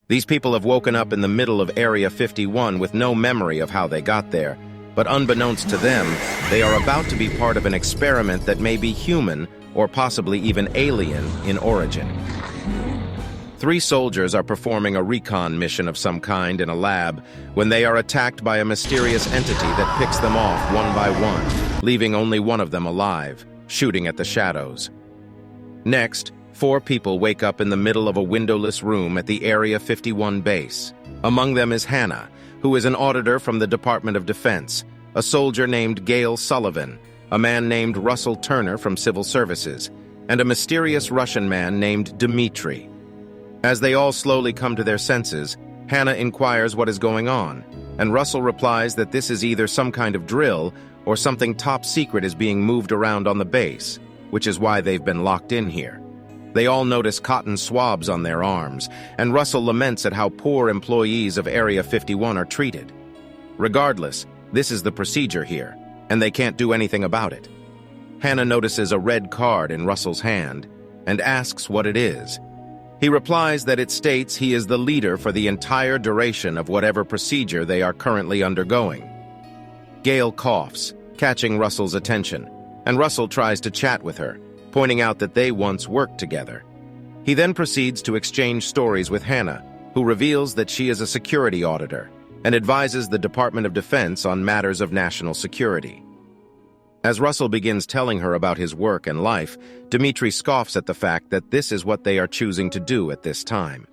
These people have woken up in the middle of Area 51 with no memory of how they got there, but unbeknownst to them, they are about to be part of an experiment that may be human or possibly even alien in origin. 3 soldiers are performing a recon mission of some kind in a lab when they are attacked by a mysterious entity that picks them off one by one, leaving only one of them alive, shooting at the shadows. Next, 4 people wake up in the middle of a windowless room at the Area 51 base. Among them is Hannah, who is an auditor from the Department of Defense, a soldier named Gail Sullivan, a man named Russell Turner from Civil Services, and a mysterious Russian man named Dmitri. As they all slowly come to their senses, Hannah inquires what is going on, and Russell replies that this is either some kind of drill or something top secret is being moved around on the base, which is why they've been locked in here. They all notice cotton swabs on their arms, and Russell laments at how poor employees of Area 51 are treated. Regardless, this is the procedure here, and they can't do anything about it. Hannah notices a red card in Russell's hand and asks what it is. He replies that it states he is the leader for the entire duration of whatever procedure they are currently undergoing. Gail coughs, catching Russell's attention, and Russell tries to chat with her, pointing out that they once worked together. He then proceeds to exchange stories with Hannah, who reveals that she is a security auditor and advises the Department of Defense on matters of national security. As Russell begins telling her about his work and life, Dmitri scoffs at the fact that this is what they are choosing to do at this time.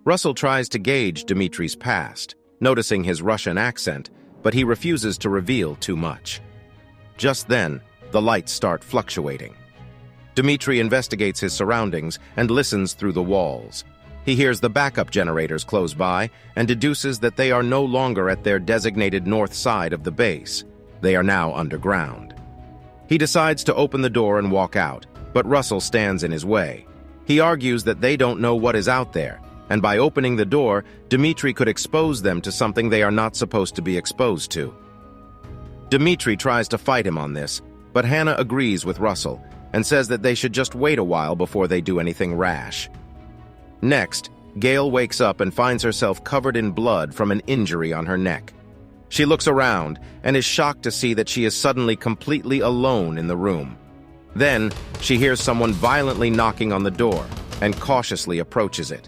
Russell tries to gauge Dmitri's past, noticing his Russian accent, but he refuses to reveal too much. Just then, the lights start fluctuating. Dmitri investigates his surroundings and listens through the walls. He hears the backup generators close by and deduces that they are no longer at their designated north side of the base. They are now underground. He decides to open the door and walk out, but Russell stands in his way. He argues that they don't know what is out there, and by opening the door, Dmitri could expose them to something they are not supposed to be exposed to. Dmitri tries to fight him on this, but Hannah agrees with Russell and says that they should just wait a while before they do anything rash. Next, Gail wakes up and finds herself covered in blood from an injury on her neck. She looks around and is shocked to see that she is suddenly completely alone in the room. Then, she hears someone violently knocking on the door and cautiously approaches it.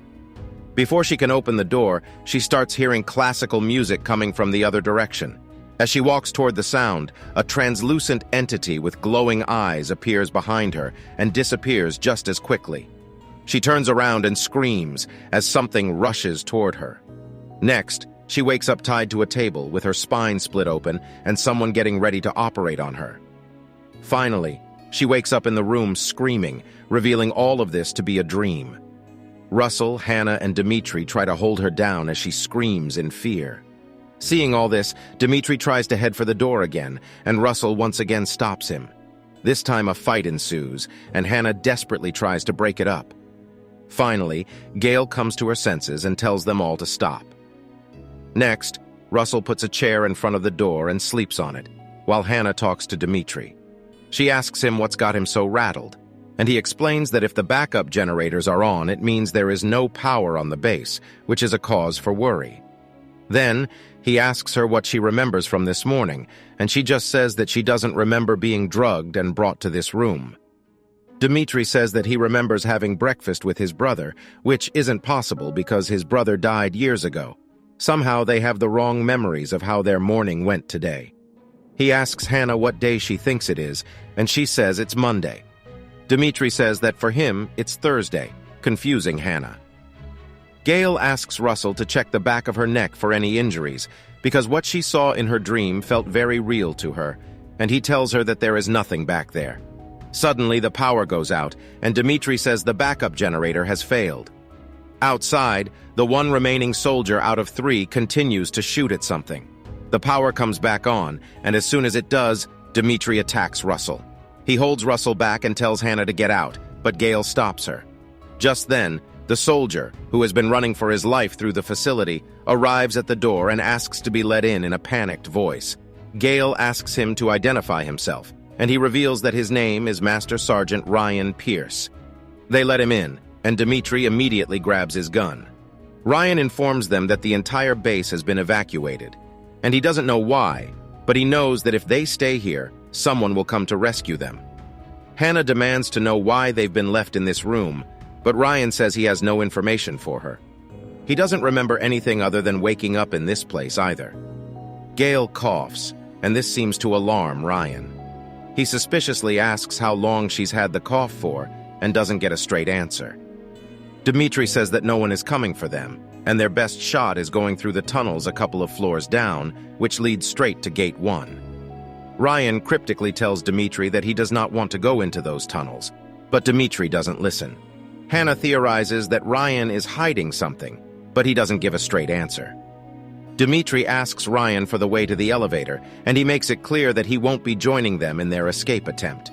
Before she can open the door, she starts hearing classical music coming from the other direction. As she walks toward the sound, a translucent entity with glowing eyes appears behind her and disappears just as quickly. She turns around and screams as something rushes toward her. Next, she wakes up tied to a table with her spine split open and someone getting ready to operate on her. Finally, she wakes up in the room screaming, revealing all of this to be a dream. Russell, Hannah, and Dmitri try to hold her down as she screams in fear. Seeing all this, Dmitri tries to head for the door again, and Russell once again stops him. This time a fight ensues, and Hannah desperately tries to break it up. Finally, Gail comes to her senses and tells them all to stop. Next, Russell puts a chair in front of the door and sleeps on it, while Hannah talks to Dmitri. She asks him what's got him so rattled, and he explains that if the backup generators are on, it means there is no power on the base, which is a cause for worry. Then, he asks her what she remembers from this morning, and she just says that she doesn't remember being drugged and brought to this room. Dmitri says that he remembers having breakfast with his brother, which isn't possible because his brother died years ago. Somehow they have the wrong memories of how their morning went today. He asks Hannah what day she thinks it is, and she says it's Monday. Dmitri says that for him, it's Thursday, confusing Hannah. Gail asks Russell to check the back of her neck for any injuries, because what she saw in her dream felt very real to her, and he tells her that there is nothing back there. Suddenly, the power goes out, and Dmitri says the backup generator has failed. Outside, the one remaining soldier out of 3 continues to shoot at something. The power comes back on, and as soon as it does, Dmitri attacks Russell. He holds Russell back and tells Hannah to get out, but Gail stops her. Just then, the soldier, who has been running for his life through the facility, arrives at the door and asks to be let in a panicked voice. Gail asks him to identify himself, and he reveals that his name is Master Sergeant Ryan Pierce. They let him in, and Dmitri immediately grabs his gun. Ryan informs them that the entire base has been evacuated, and he doesn't know why, but he knows that if they stay here, someone will come to rescue them. Hannah demands to know why they've been left in this room, but Ryan says he has no information for her. He doesn't remember anything other than waking up in this place either. Gail coughs, and this seems to alarm Ryan. He suspiciously asks how long she's had the cough for and doesn't get a straight answer. Dimitri says that no one is coming for them, and their best shot is going through the tunnels a couple of floors down, which leads straight to Gate 1. Ryan cryptically tells Dimitri that he does not want to go into those tunnels, but Dimitri doesn't listen. Hannah theorizes that Ryan is hiding something, but he doesn't give a straight answer. Dimitri asks Ryan for the way to the elevator, and he makes it clear that he won't be joining them in their escape attempt.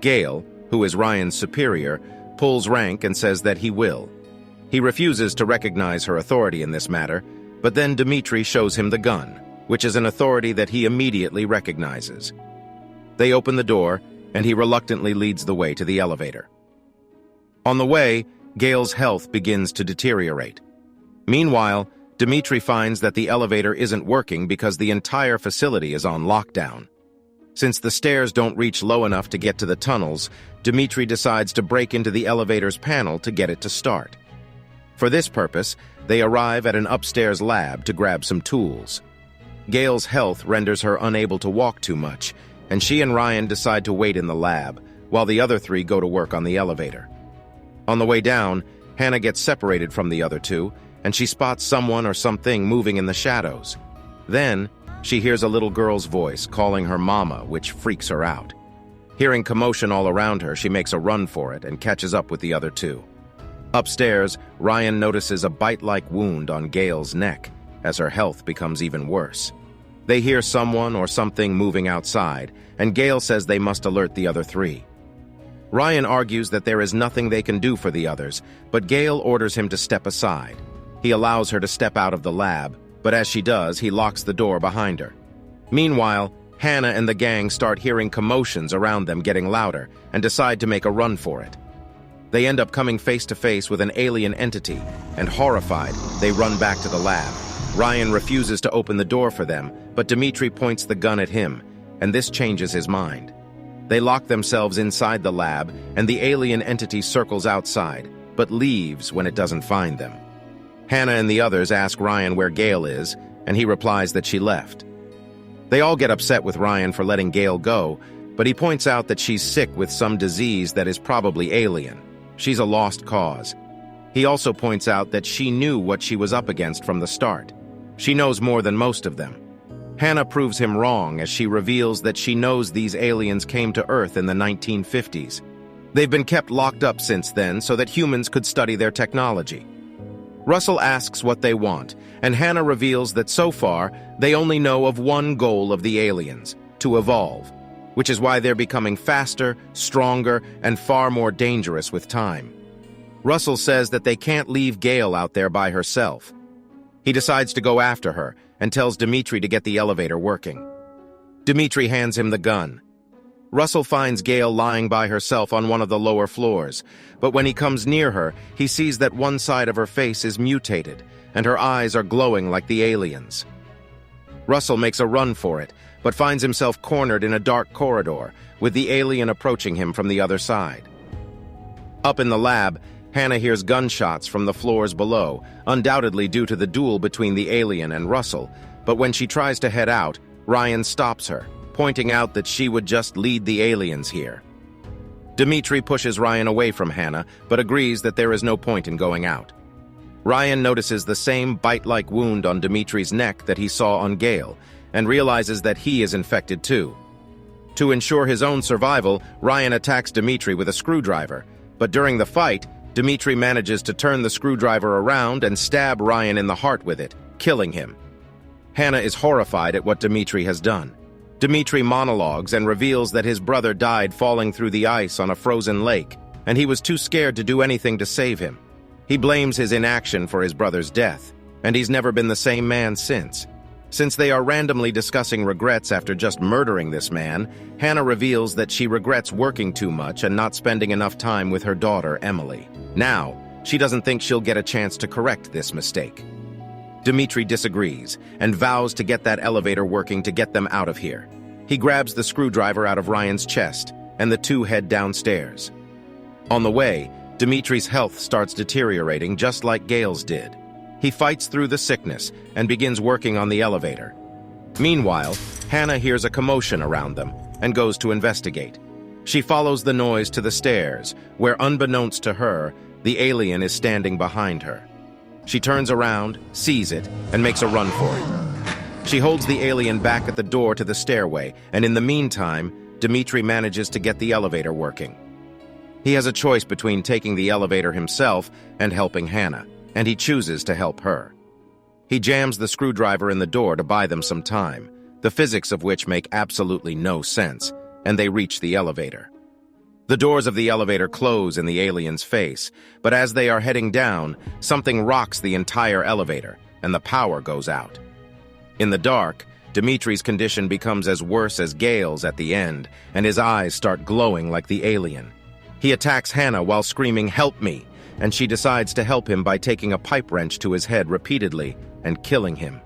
Gail, who is Ryan's superior, pulls rank and says that he will. He refuses to recognize her authority in this matter, but then Dimitri shows him the gun, which is an authority that he immediately recognizes. They open the door, and he reluctantly leads the way to the elevator. On the way, Gail's health begins to deteriorate. Meanwhile, Dimitri finds that the elevator isn't working because the entire facility is on lockdown. Since the stairs don't reach low enough to get to the tunnels, Dimitri decides to break into the elevator's panel to get it to start. For this purpose, they arrive at an upstairs lab to grab some tools. Gail's health renders her unable to walk too much, and she and Ryan decide to wait in the lab, while the other three go to work on the elevator. On the way down, Hannah gets separated from the other two, and she spots someone or something moving in the shadows. Then, she hears a little girl's voice calling her mama, which freaks her out. Hearing commotion all around her, she makes a run for it and catches up with the other two. Upstairs, Ryan notices a bite-like wound on Gail's neck, as her health becomes even worse. They hear someone or something moving outside, and Gail says they must alert the other three. Ryan argues that there is nothing they can do for the others, but Gail orders him to step aside. He allows her to step out of the lab, but as she does, he locks the door behind her. Meanwhile, Hannah and the gang start hearing commotions around them getting louder and decide to make a run for it. They end up coming face to face with an alien entity, and horrified, they run back to the lab. Ryan refuses to open the door for them, but Dimitri points the gun at him, and this changes his mind. They lock themselves inside the lab, and the alien entity circles outside, but leaves when it doesn't find them. Hannah and the others ask Ryan where Gail is, and he replies that she left. They all get upset with Ryan for letting Gail go, but he points out that she's sick with some disease that is probably alien. She's a lost cause. He also points out that she knew what she was up against from the start. She knows more than most of them. Hannah proves him wrong as she reveals that she knows these aliens came to Earth in the 1950s. They've been kept locked up since then so that humans could study their technology. Russell asks what they want, and Hannah reveals that so far, they only know of one goal of the aliens, to evolve, which is why they're becoming faster, stronger, and far more dangerous with time. Russell says that they can't leave Gail out there by herself. He decides to go after her and tells Dimitri to get the elevator working. Dimitri hands him the gun. Russell finds Gail lying by herself on one of the lower floors, but when he comes near her, he sees that one side of her face is mutated, and her eyes are glowing like the aliens. Russell makes a run for it, but finds himself cornered in a dark corridor, with the alien approaching him from the other side. Up in the lab, Hannah hears gunshots from the floors below, undoubtedly due to the duel between the alien and Russell, but when she tries to head out, Ryan stops her, pointing out that she would just lead the aliens here. Dimitri pushes Ryan away from Hannah, but agrees that there is no point in going out. Ryan notices the same bite-like wound on Dimitri's neck that he saw on Gail, and realizes that he is infected too. To ensure his own survival, Ryan attacks Dimitri with a screwdriver, but during the fight, Dimitri manages to turn the screwdriver around and stab Ryan in the heart with it, killing him. Hannah is horrified at what Dimitri has done. Dimitri monologues and reveals that his brother died falling through the ice on a frozen lake, and he was too scared to do anything to save him. He blames his inaction for his brother's death, and he's never been the same man since. Since they are randomly discussing regrets after just murdering this man, Hannah reveals that she regrets working too much and not spending enough time with her daughter, Emily. Now, She doesn't think she'll get a chance to correct this mistake. Dimitri disagrees and vows to get that elevator working to get them out of here. He grabs the screwdriver out of Ryan's chest, and the two head downstairs. On the way, Dimitri's health starts deteriorating just like Gail's did. He fights through the sickness and begins working on the elevator. Meanwhile, Hannah hears a commotion around them and goes to investigate. She follows the noise to the stairs, where unbeknownst to her, the alien is standing behind her. She turns around, sees it, and makes a run for it. She holds the alien back at the door to the stairway, and in the meantime, Dimitri manages to get the elevator working. He has a choice between taking the elevator himself and helping Hannah, and he chooses to help her. He jams the screwdriver in the door to buy them some time, the physics of which make absolutely no sense, and they reach the elevator. The doors of the elevator close in the alien's face, but as they are heading down, something rocks the entire elevator, and the power goes out. In the dark, Dimitri's condition becomes as worse as Gail's at the end, and his eyes start glowing like the alien. He attacks Hannah while screaming, "Help me!" and she decides to help him by taking a pipe wrench to his head repeatedly and killing him.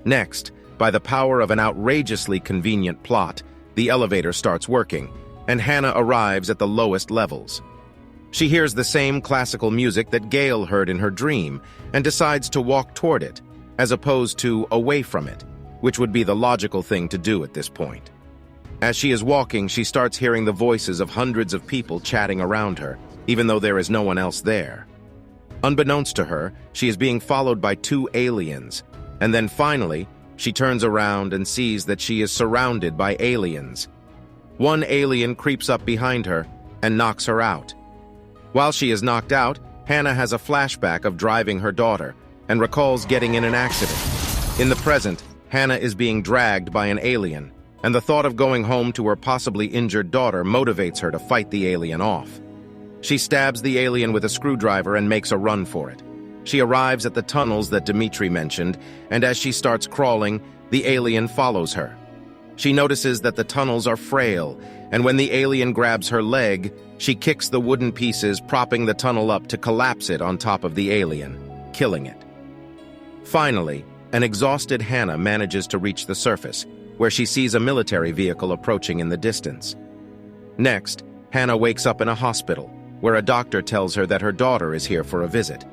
Next, by the power of an outrageously convenient plot, the elevator starts working, and Hannah arrives at the lowest levels. She hears the same classical music that Gail heard in her dream and decides to walk toward it, as opposed to away from it, which would be the logical thing to do at this point. As she is walking, she starts hearing the voices of hundreds of people chatting around her, even though there is no one else there. Unbeknownst to her, she is being followed by two aliens, and then finally, she turns around and sees that she is surrounded by aliens. One alien creeps up behind her and knocks her out. While she is knocked out, Hannah has a flashback of driving her daughter and recalls getting in an accident. In the present, Hannah is being dragged by an alien, and the thought of going home to her possibly injured daughter motivates her to fight the alien off. She stabs the alien with a screwdriver and makes a run for it. She arrives at the tunnels that Dimitri mentioned, and as she starts crawling, the alien follows her. She notices that the tunnels are frail, and when the alien grabs her leg, she kicks the wooden pieces, propping the tunnel up to collapse it on top of the alien, killing it. Finally, an exhausted Hannah manages to reach the surface, where she sees a military vehicle approaching in the distance. Next, Hannah wakes up in a hospital, where a doctor tells her that her daughter is here for a visit.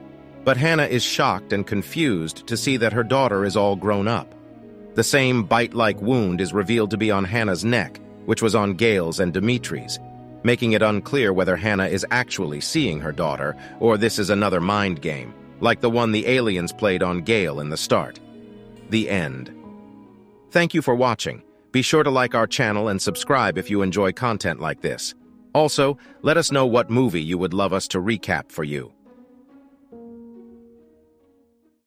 But Hannah is shocked and confused to see that her daughter is all grown up. The same bite-like wound is revealed to be on Hannah's neck, which was on Gail's and Dimitri's, making it unclear whether Hannah is actually seeing her daughter or this is another mind game, like the one the aliens played on Gail in the start. The end. Thank you for watching. Be sure to like our channel and subscribe if you enjoy content like this. Also, let us know what movie you would love us to recap for you.